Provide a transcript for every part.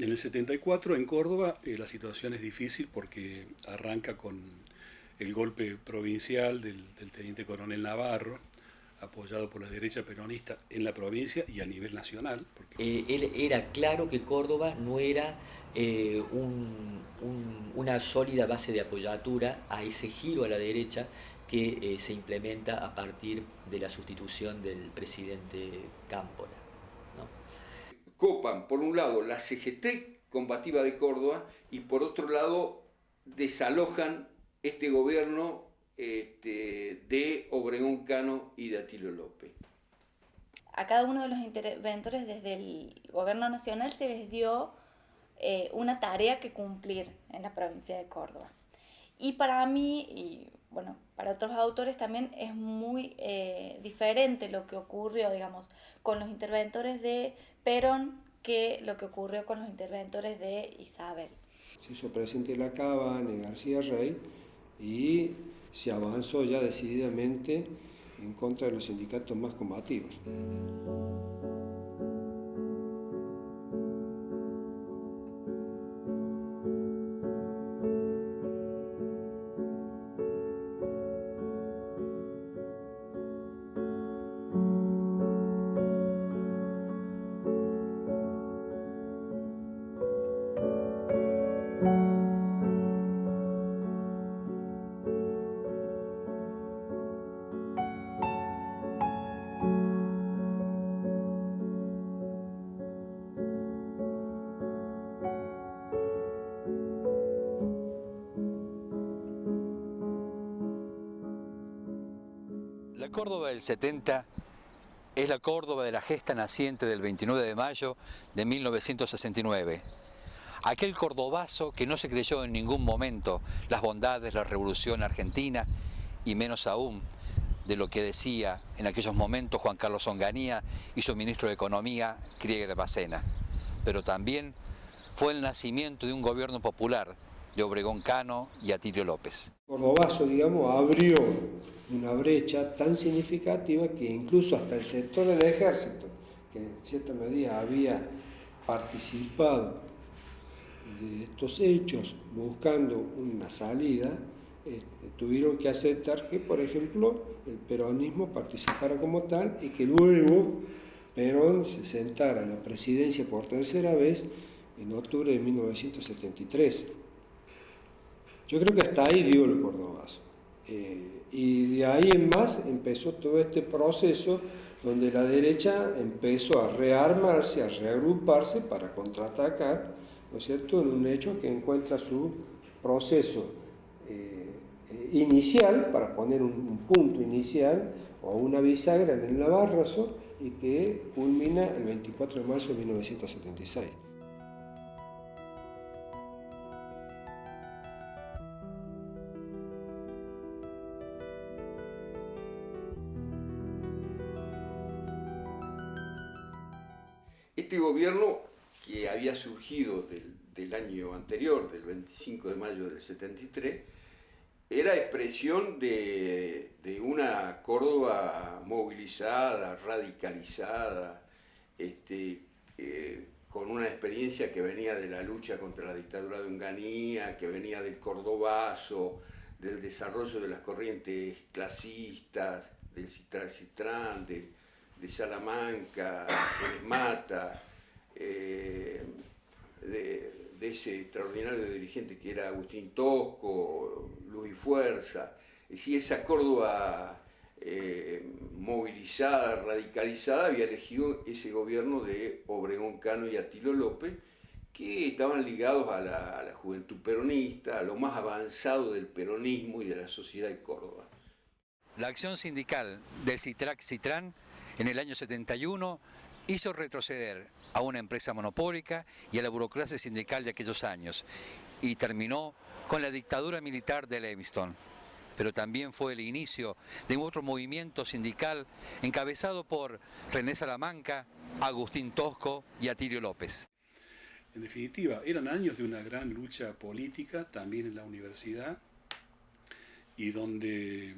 En el 74 en Córdoba la situación es difícil porque arranca con el golpe provincial del teniente coronel Navarro, apoyado por la derecha peronista en la provincia y a nivel nacional. Porque Él era claro que Córdoba no era una sólida base de apoyatura a ese giro a la derecha que se implementa a partir de la sustitución del presidente Cámpora, ¿no? Copan, por un lado, la CGT combativa de Córdoba y por otro lado desalojan este gobierno de Obregón Cano y de Atilio López. A cada uno de los interventores desde el gobierno nacional se les dio una tarea que cumplir en la provincia de Córdoba. Y para mí, y bueno, para otros autores también es muy diferente lo que ocurrió, digamos, con los interventores de Perón que lo que ocurrió con los interventores de Isabel. Se hizo presidente Lacabane, García Rey, y se avanzó ya decididamente en contra de los sindicatos más combativos. La Córdoba del 70 es la Córdoba de la gesta naciente del 29 de mayo de 1969. Aquel cordobazo que no se creyó en ningún momento las bondades de la Revolución Argentina y menos aún de lo que decía en aquellos momentos Juan Carlos Onganía y su ministro de Economía, Krieger Bacena. Pero también fue el nacimiento de un gobierno popular de Obregón Cano y Atilio López. Cordobazo, digamos, abrió una brecha tan significativa que incluso hasta el sector del ejército, que en cierta medida había participado de estos hechos buscando una salida, tuvieron que aceptar que, por ejemplo, el peronismo participara como tal y que luego Perón se sentara en la presidencia por tercera vez en octubre de 1973. Yo creo que hasta ahí dio el cordobazo. Y de ahí en más empezó todo este proceso donde la derecha empezó a rearmarse, a reagruparse para contraatacar, ¿no es cierto?, en un hecho que encuentra su proceso inicial, para poner un punto inicial o una bisagra en el Navarrazo, y que culmina el 24 de marzo de 1976. Este gobierno, que había surgido del año anterior, del 25 de mayo del 73, era expresión de una Córdoba movilizada, radicalizada, con una experiencia que venía de la lucha contra la dictadura de Onganía, que venía del cordobazo, del desarrollo de las corrientes clasistas, del Citrán, de Salamanca, de Esmata, de ese extraordinario dirigente que era Agustín Tosco, Luis Fuerza. Es decir, esa Córdoba movilizada, radicalizada, había elegido ese gobierno de Obregón Cano y Atilio López, que estaban ligados a la juventud peronista, a lo más avanzado del peronismo y de la sociedad de Córdoba. La acción sindical del Citrán en el año 71 hizo retroceder a una empresa monopólica y a la burocracia sindical de aquellos años y terminó con la dictadura militar de Leviston. Pero también fue el inicio de otro movimiento sindical encabezado por René Salamanca, Agustín Tosco y Atilio López. en definitiva eran años de una gran lucha política también en la universidad y donde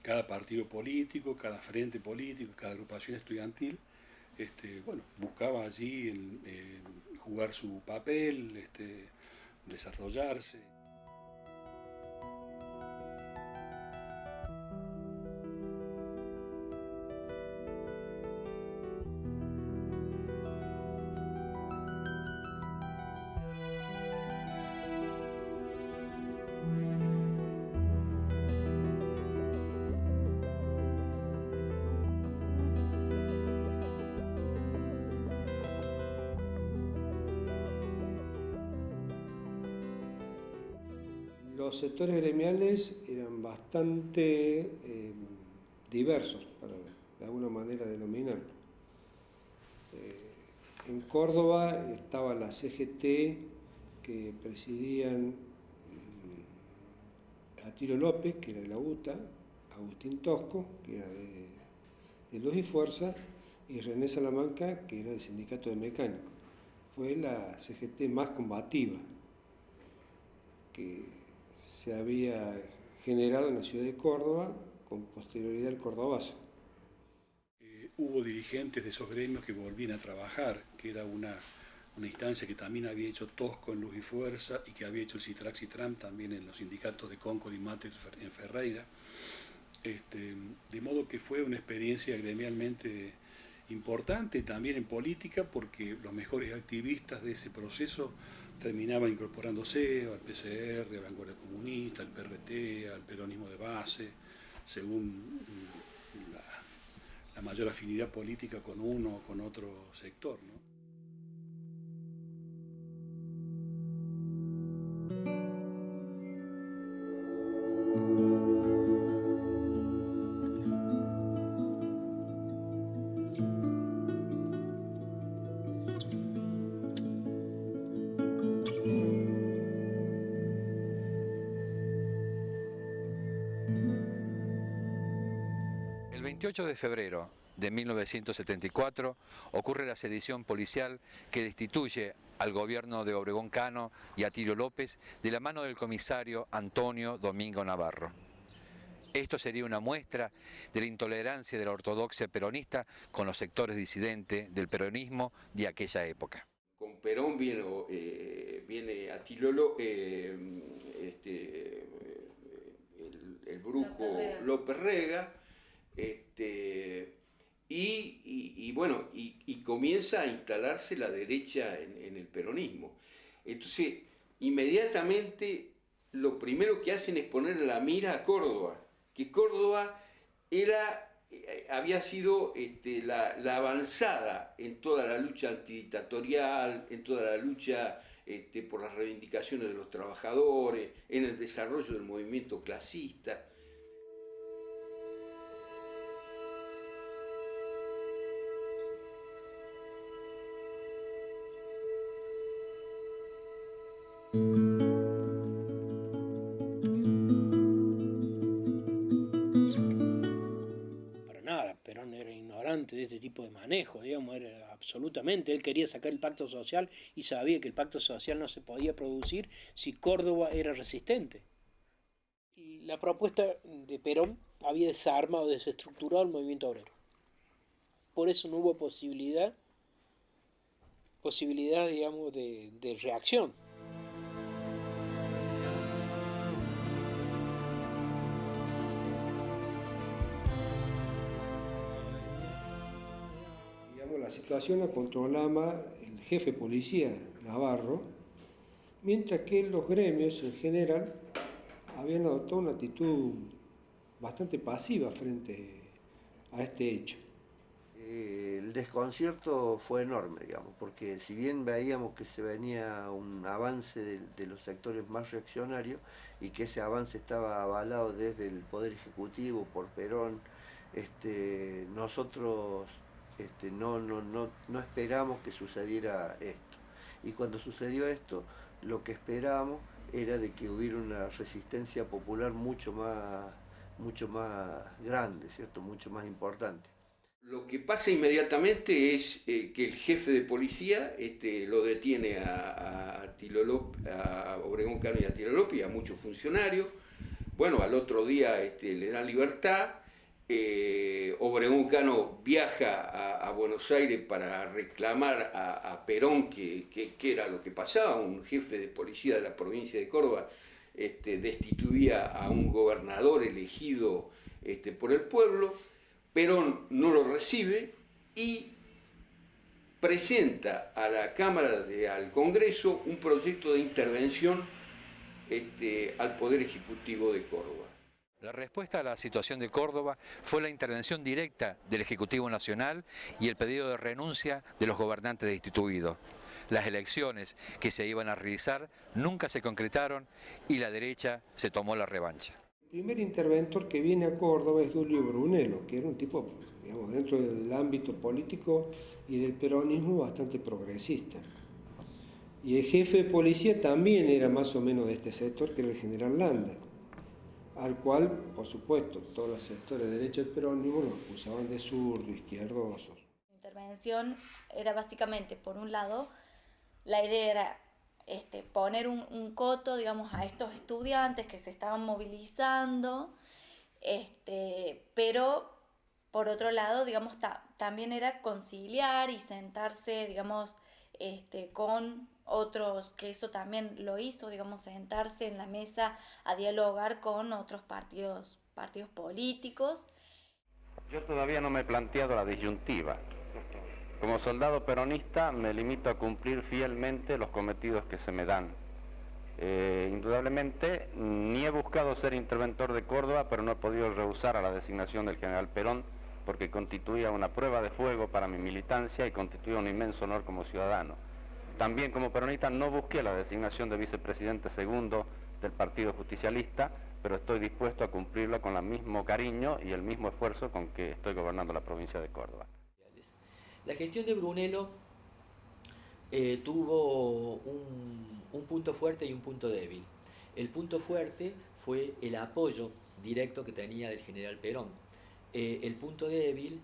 cada partido político, cada frente político, cada agrupación estudiantil, buscaba allí, jugar su papel, desarrollarse. Los sectores gremiales eran bastante diversos, para de alguna manera denominarlo. En Córdoba estaba la CGT, que presidían Atilio López, que era de la UTA, Agustín Tosco, que era de Luz y Fuerza, y René Salamanca, que era del Sindicato de Mecánicos. Fue la CGT más combativa que se había generado en la ciudad de Córdoba con posterioridad al cordobazo. Hubo dirigentes de esos gremios que volvían a trabajar, que era una instancia que también había hecho Tosco en Luz y Fuerza y que había hecho el Citrax-Citram también en los sindicatos de Concord y Mates en Ferreira. De modo que fue una experiencia gremialmente importante, también en política, porque los mejores activistas de ese proceso terminaban incorporándose al PCR, a Vanguardia Comunista, al PRT, al peronismo de base, según la mayor afinidad política con uno o con otro sector, ¿no? El 28 de febrero de 1974 ocurre la sedición policial que destituye al gobierno de Obregón Cano y Atilio López de la mano del comisario Antonio Domingo Navarro. Esto sería una muestra de la intolerancia de la ortodoxia peronista con los sectores disidentes del peronismo de aquella época. Con Perón viene Atilio López, el brujo López Rega, y comienza a instalarse la derecha en el peronismo. Entonces, inmediatamente lo primero que hacen es poner la mira a Córdoba, que Córdoba había sido la avanzada en toda la lucha antidictatorial, en toda la lucha por las reivindicaciones de los trabajadores, en el desarrollo del movimiento clasista. Para nada, Perón era ignorante de este tipo de manejo, digamos, era absolutamente, él quería sacar el pacto social y sabía que el pacto social no se podía producir si Córdoba era resistente. La propuesta de Perón había desarmado, desestructurado el movimiento obrero. Por eso no hubo posibilidad, digamos, de reacción. La situación la controlaba el jefe de policía, Navarro, mientras que los gremios en general habían adoptado una actitud bastante pasiva frente a este hecho. El desconcierto fue enorme, digamos, porque si bien veíamos que se venía un avance de los sectores más reaccionarios y que ese avance estaba avalado desde el Poder Ejecutivo por Perón, nosotros no esperamos que sucediera esto. Y cuando sucedió esto, lo que esperábamos era de que hubiera una resistencia popular mucho más grande, ¿cierto? Mucho más importante. Lo que pasa inmediatamente es que el jefe de policía lo detiene a Obregón Cano y a Atilio López y a muchos funcionarios. Bueno, al otro día le dan libertad Obregón Cano viaja a Buenos Aires para reclamar a Perón que era lo que pasaba. Un jefe de policía de la provincia de Córdoba destituía a un gobernador elegido por el pueblo. Perón no lo recibe y presenta a la Cámara, al Congreso, un proyecto de intervención al Poder Ejecutivo de Córdoba. La respuesta a la situación de Córdoba fue la intervención directa del Ejecutivo Nacional y el pedido de renuncia de los gobernantes destituidos. Las elecciones que se iban a realizar nunca se concretaron y la derecha se tomó la revancha. El primer interventor que viene a Córdoba es Dulio Brunello, que era un tipo, digamos, dentro del ámbito político y del peronismo bastante progresista. Y el jefe de policía también era más o menos de este sector, que era el general Landa, al cual, por supuesto, todos los sectores de derecha del peronismo lo acusaban de zurdo, izquierdosos. La intervención era básicamente, por un lado, la idea era poner un coto, digamos, a estos estudiantes que se estaban movilizando, pero por otro lado, digamos, también era conciliar y sentarse, digamos, con otros, que eso también lo hizo, digamos, sentarse en la mesa a dialogar con otros partidos políticos. Yo todavía no me he planteado la disyuntiva. Como soldado peronista me limito a cumplir fielmente los cometidos que se me dan. Indudablemente, ni he buscado ser interventor de Córdoba, pero no he podido rehusar a la designación del general Perón, porque constituía una prueba de fuego para mi militancia y constituía un inmenso honor como ciudadano. También como peronista no busqué la designación de vicepresidente segundo del Partido Justicialista, pero estoy dispuesto a cumplirla con el mismo cariño y el mismo esfuerzo con que estoy gobernando la provincia de Córdoba. La gestión de Brunello tuvo un punto fuerte y un punto débil. El punto fuerte fue el apoyo directo que tenía del general Perón. El punto débil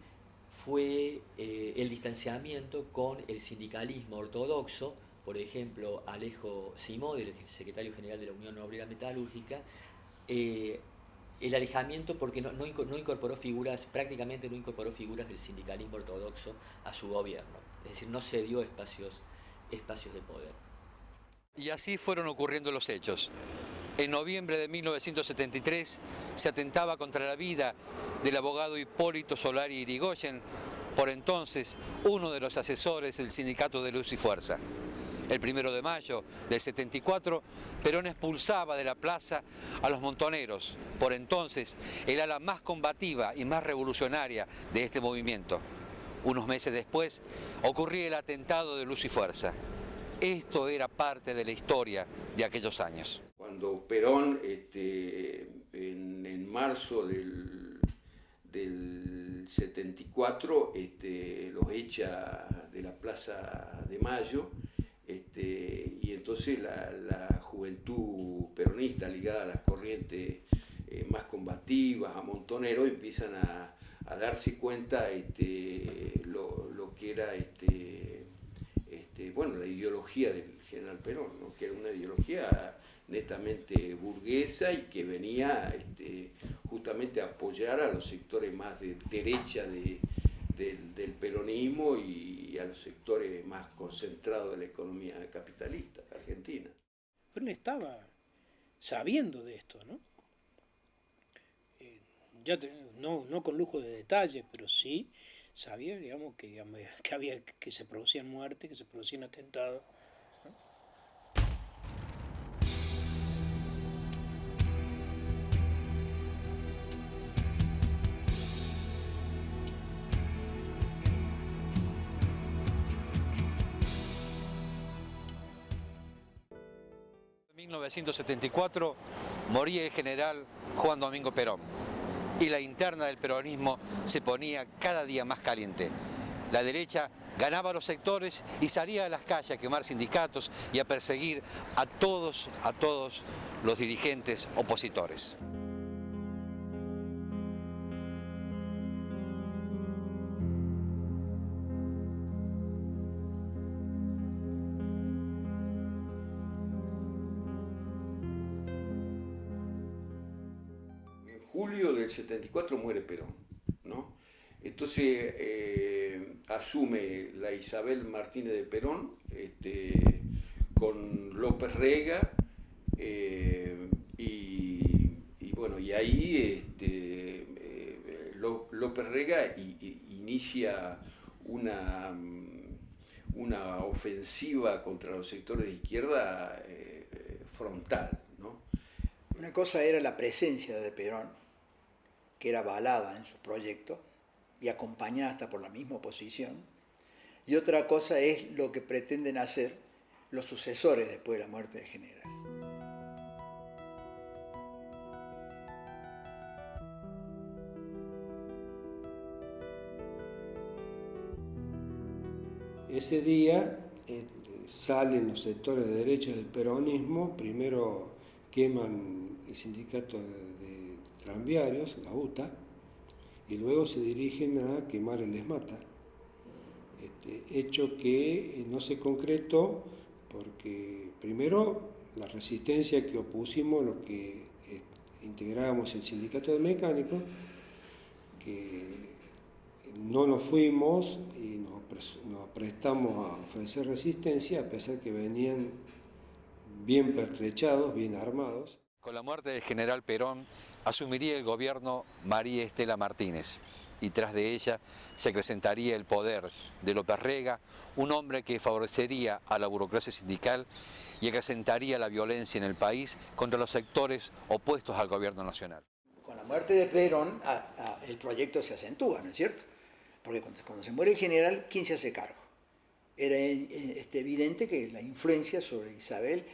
fue el distanciamiento con el sindicalismo ortodoxo, por ejemplo, Alejo Simó, el secretario general de la Unión Obrera Metalúrgica, el alejamiento porque no incorporó figuras, prácticamente no incorporó figuras del sindicalismo ortodoxo a su gobierno, es decir, no cedió espacios de poder. Y así fueron ocurriendo los hechos. En noviembre de 1973 se atentaba contra la vida del abogado Hipólito Solari Irigoyen, por entonces uno de los asesores del sindicato de Luz y Fuerza. El 1 de mayo del 74, Perón expulsaba de la plaza a los montoneros, por entonces el ala más combativa y más revolucionaria de este movimiento. Unos meses después ocurría el atentado de Luz y Fuerza. Esto era parte de la historia de aquellos años. Cuando Perón, en marzo del 74, los echa de la Plaza de Mayo, y entonces la juventud peronista ligada a las corrientes más combativas, a Montonero, empiezan a darse cuenta lo que era la ideología del general Perón, ¿no? Que era una ideología netamente burguesa y que venía justamente a apoyar a los sectores más de derecha del peronismo y a los sectores más concentrados de la economía capitalista argentina. Perón estaba sabiendo de esto, ¿no? No con lujo de detalles, pero sí sabía, digamos, que se producían muertes, que se producían atentados, ¿no? En 1974 moría el general Juan Domingo Perón y la interna del peronismo se ponía cada día más caliente. La derecha ganaba los sectores y salía a las calles a quemar sindicatos y a perseguir a todos los dirigentes opositores. En julio del 74 muere Perón. Entonces asume la Isabel Martínez de Perón con López Rega y bueno, y ahí López Rega inicia una ofensiva contra los sectores de izquierda frontal, ¿no? Una cosa era la presencia de Perón, que era avalada en sus proyectos y acompañada hasta por la misma oposición, y otra cosa es lo que pretenden hacer los sucesores después de la muerte del general. Ese día salen los sectores de derecha del peronismo, primero queman el sindicato de tranviarios, la UTA, y luego se dirigen a quemar el ESMATA, hecho que no se concretó porque primero la resistencia que opusimos los que integrábamos el sindicato de mecánicos, que no nos fuimos y nos prestamos a ofrecer resistencia a pesar que venían bien pertrechados, bien armados. Con la muerte del general Perón asumiría el gobierno María Estela Martínez y tras de ella se acrecentaría el poder de López Rega, un hombre que favorecería a la burocracia sindical y acrecentaría la violencia en el país contra los sectores opuestos al gobierno nacional. Con la muerte de Perón el proyecto se acentúa, ¿no es cierto? Porque cuando se muere el general, ¿quién se hace cargo? Era evidente que la influencia sobre Isabel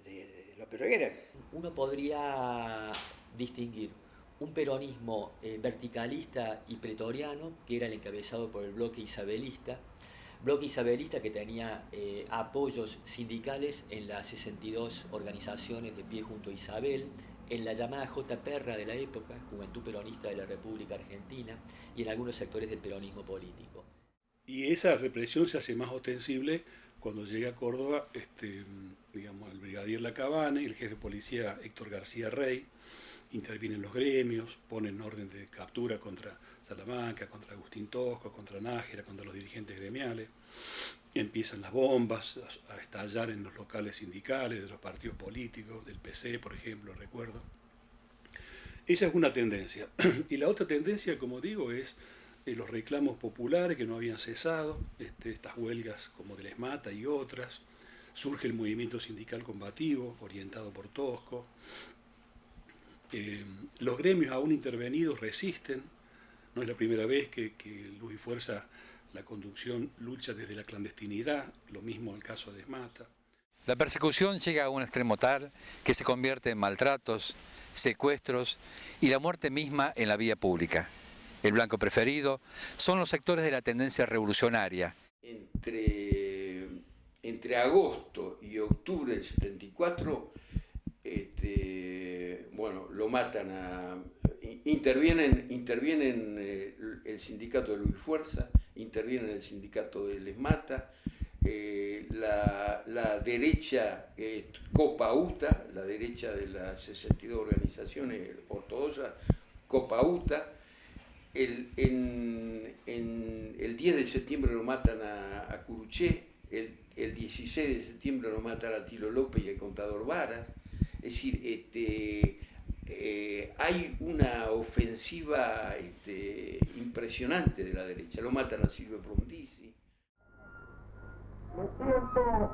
de López Rega. Uno podría distinguir un peronismo verticalista y pretoriano, que era el encabezado por el bloque isabelista que tenía apoyos sindicales en las 62 organizaciones de pie junto a Isabel, en la llamada JPERRA de la época, Juventud Peronista de la República Argentina, y en algunos sectores del peronismo político. Y esa represión se hace más ostensible cuando llega a Córdoba digamos, el brigadier Lacabane y el jefe de policía Héctor García Rey, intervienen los gremios, ponen orden de captura contra Salamanca, contra Agustín Tosco, contra Nájera, contra los dirigentes gremiales. Empiezan las bombas a estallar en los locales sindicales de los partidos políticos, del PC, por ejemplo, recuerdo. Esa es una tendencia. Y la otra tendencia, como digo, es los reclamos populares que no habían cesado, estas huelgas como del ESMATA y otras. Surge el movimiento sindical combativo, orientado por Tosco. Los gremios aún intervenidos resisten. No es la primera vez que Luz y Fuerza, la conducción, lucha desde la clandestinidad, lo mismo el caso de ESMATA. La persecución llega a un extremo tal que se convierte en maltratos, secuestros y la muerte misma en la vía pública. El blanco preferido son los sectores de la tendencia revolucionaria. Entre agosto y octubre del 74, bueno, lo matan intervienen el sindicato de Luz y Fuerza, intervienen el sindicato de ESMATA, la derecha Copa UTA, la derecha de las 62 organizaciones ortodoxas, Copa UTA. El 10 de septiembre lo matan a Curuché, el 16 de septiembre lo matan a Tilo López y al contador Varas. Es decir, hay una ofensiva impresionante de la derecha. Lo matan a Silvio Frondizi. Me siento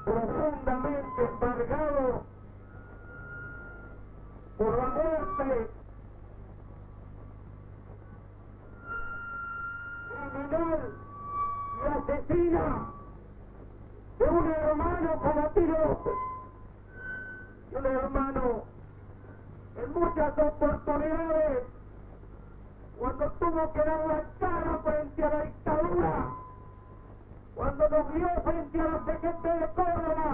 profundamente embargado por la muerte criminal y asesina de un hermano como Tilo López. Y un hermano en muchas oportunidades, cuando tuvo que dar la cara frente a la dictadura, cuando nos vio frente a la CGT de Córdoba,